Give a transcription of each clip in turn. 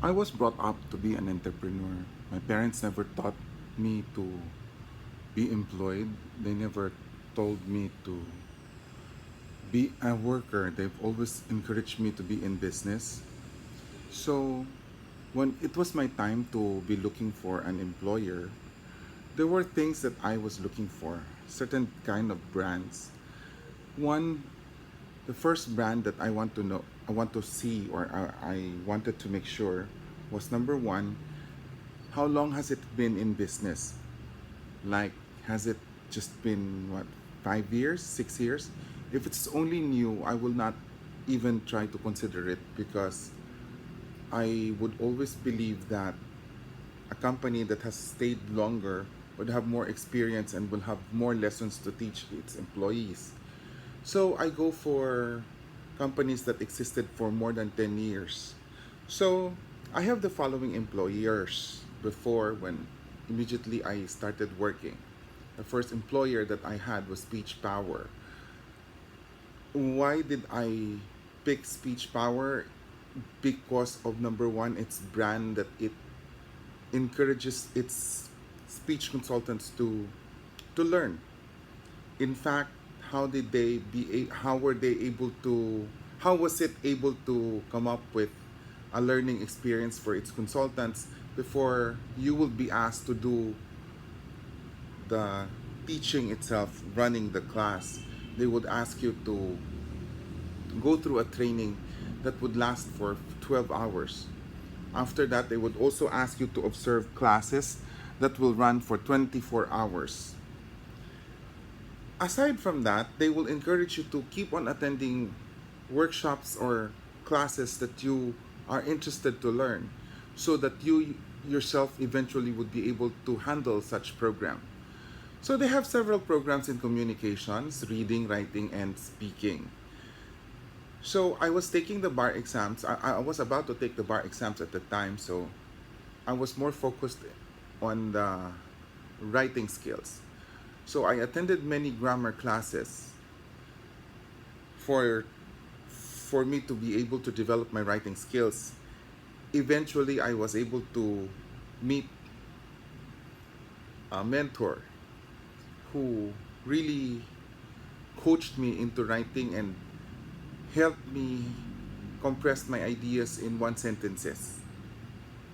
I was brought up to be an entrepreneur. My parents never taught me to be employed. They never told me to be a worker. They've always encouraged me to be in business. So, when it was my time to be looking for an employer, there were things that I was looking for, certain kind of brands. One, the first brand that I want to see, or I wanted to make sure was number one, how long has it been in business? Like, has it just been what, 5 years, 6 years? If it's only new, I will not even try to consider it because I would always believe that a company that has stayed longer would have more experience and will have more lessons to teach its employees. So I go for companies that existed for more than 10 years. So I have the following employers before when immediately I started working. The first employer that I had was Speech Power. Why did I pick Speech Power? Because of number one, its brand that it encourages its speech consultants to learn. In fact, how were they able to how was it able to come up with a learning experience for its consultants before you will be asked to do the teaching itself, running the class? They would ask you to go through a training that would last for 12 hours. After that, they would also ask you to observe classes that will run for 24 hours. Aside from that, they will encourage you to keep on attending workshops or classes that you are interested to learn so that you yourself eventually would be able to handle such program. So they have several programs in communications, reading, writing, and speaking. So I was taking the bar exams. I was about to take the bar exams at the time, so I was more focused on the writing skills. So I attended many grammar classes for for me to be able to develop my writing skills. Eventually, I was able to meet a mentor who really coached me into writing and helped me compress my ideas in one sentences,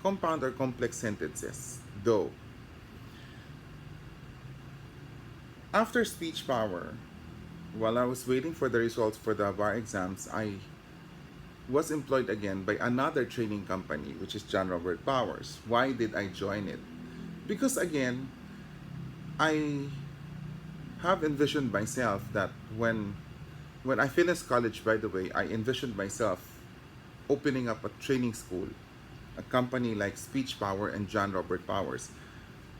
compound or complex sentences. Though after speech power, while I was waiting for the results for the bar exams, I was employed again by another training company, which is John Robert Powers. Why did I join it? Because again, I have envisioned myself that when I finished college, by the way, I envisioned myself opening up a training school, a company like Speech Power and John Robert Powers,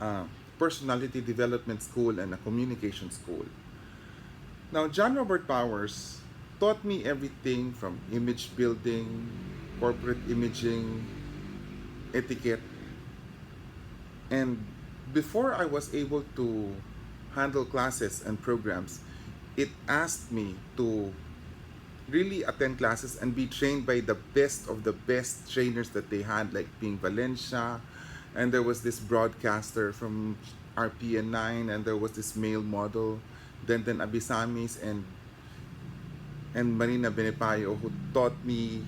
a personality development school and a communication school. Now, John Robert Powers taught me everything from image building, corporate imaging, etiquette, and before I was able to handle classes and programs, it asked me to really attend classes and be trained by the best of the best trainers that they had, like Ping Valencia, and there was this broadcaster from RPN9, and there was this male model, Denden Abisamis, and Marina Benepayo, who taught me.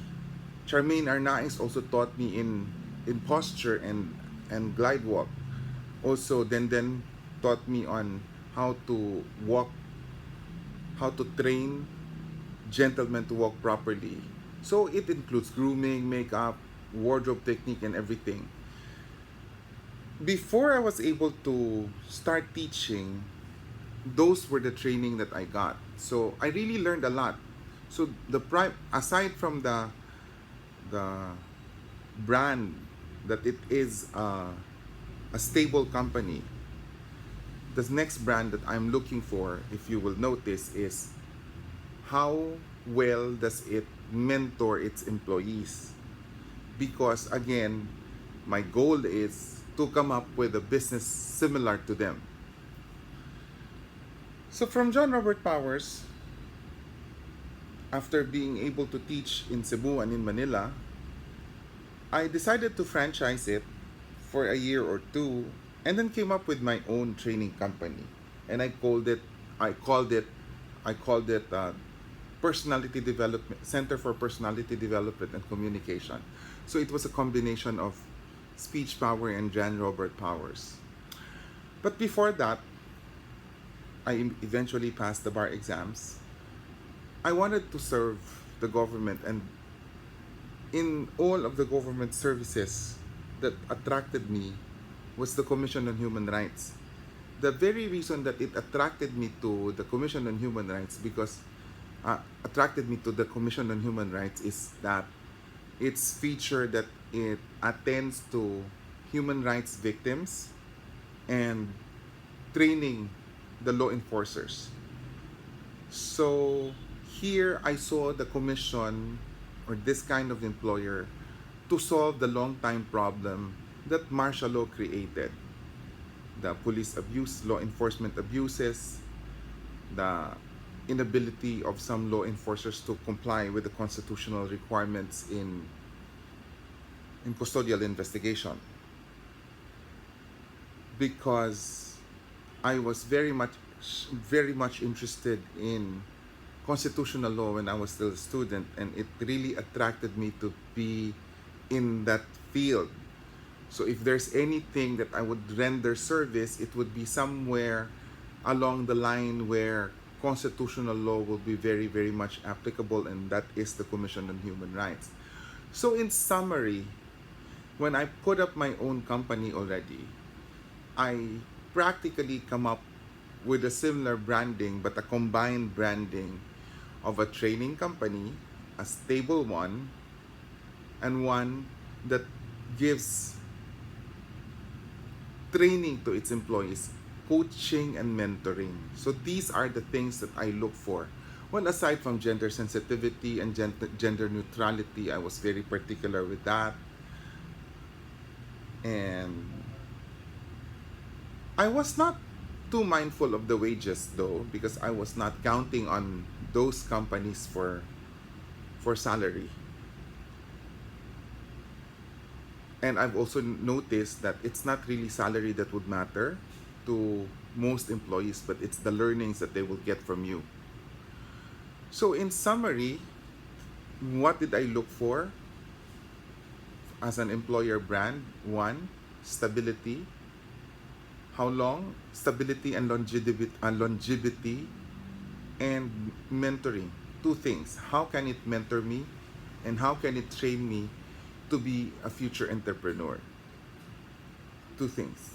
Charmaine Arnaiz also taught me in posture and glide walk. Also, Denden taught me on how to walk, how to train gentlemen to walk properly. So it includes grooming, makeup, wardrobe technique, and everything. Before I was able to start teaching, those were the training that I got. So I really learned a lot. So aside from the brand that it is a stable company, the next brand that I'm looking for, if you will notice, is how well does it mentor its employees? Because again, my goal is to come up with a business similar to them. So from John Robert Powers, after being able to teach in Cebu and in Manila, I decided to franchise it for a year or two, and then came up with my own training company. And I called it, I called it Personality Development Center for Personality Development and Communication. So it was a combination of speech power and Jan Robert Powers. But before that, I eventually passed the bar exams. I wanted to serve the government, and in all of the government services that attracted me was the Commission on Human Rights. The very reason that it attracted me to the Commission on Human Rights because attracted me to the Commission on Human Rights is that its feature that it attends to human rights victims and training the law enforcers. So here I saw the commission or this kind of employer to solve the long time problem that martial law created. The police abuse, law enforcement abuses, the inability of some law enforcers to comply with the constitutional requirements in custodial investigation. Because I was very much interested in constitutional law when I was still a student, and it really attracted me to be in that field. So if there's anything that I would render service, it would be somewhere along the line where constitutional law will be very much applicable, and that is the Commission on Human Rights. So in summary, when I put up my own company already, I practically come up with a similar branding, but a combined branding of a training company, a stable one, and one that gives training to its employees, coaching and mentoring. So these are the things that I look for. Well, aside from gender sensitivity and gender neutrality, I was very particular with that. And I was not too mindful of the wages though, because I was not counting on those companies for salary. And I've also noticed that it's not really salary that would matter to most employees, but it's the learnings that they will get from you. So in summary, what did I look for as an employer brand? One, stability. How long? Stability and longevity and mentoring. Two things. How can it mentor me, and how can it train me to be a future entrepreneur? Two things.